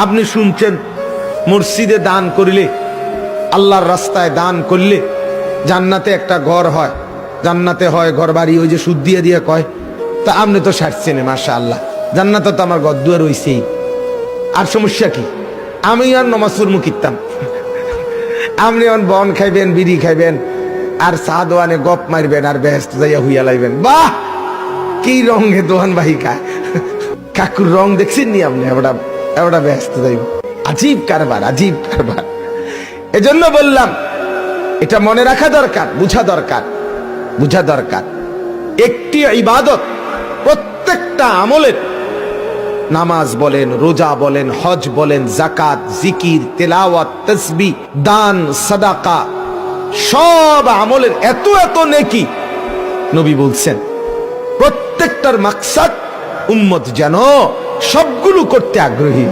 আপনি শুনছেন মসজিদে দান করলে, আল্লাহর রাস্তায় দান করলে জান্নাতে একটা ঘর হয়, জান্নাতে হয় ঘর বাড়ি, ওই যে সুদ দিয়ে দিয়ে কয়। তা আপনি তো সারছেন, মাশাআল্লাহ, জান্নাতে তো আমার ঘর দুয়ার হইছেই, আর সমস্যা কি? আমি আর নমাজুর মুখিতাম, আপনি এখন বন খাইবেন, বিড়ি খাইবেন, আর চা দোয়ানে গপ মারবেন, আর বেহেস্ত যাইয়া হুইয়া লাইবেন। বাহ, কি রঙে দোয়ান বাহি খায়, কাকুর রং দেখছেন নি আপনি? এবার বেহেস্ত যাইব। আজীব কারবার, আজীব কারবার। এজন্য বললাম, এটা মনে রাখা দরকার, বুঝা দরকার, বুঝা দরকার। একটি ইবাদত, প্রত্যেকটা আমলের, নামাজ বলেন, রোজা বলেন, হজ বলেন, যাকাত, জিকির, তেলাওয়াত, তাসবিহ, দান, সাদাকা, সব আমলের এত এত নেকি। নবী বলছেন প্রত্যেকটার মাকসাদ উম্মত যেন সবগুলো করতে আগ্রহী।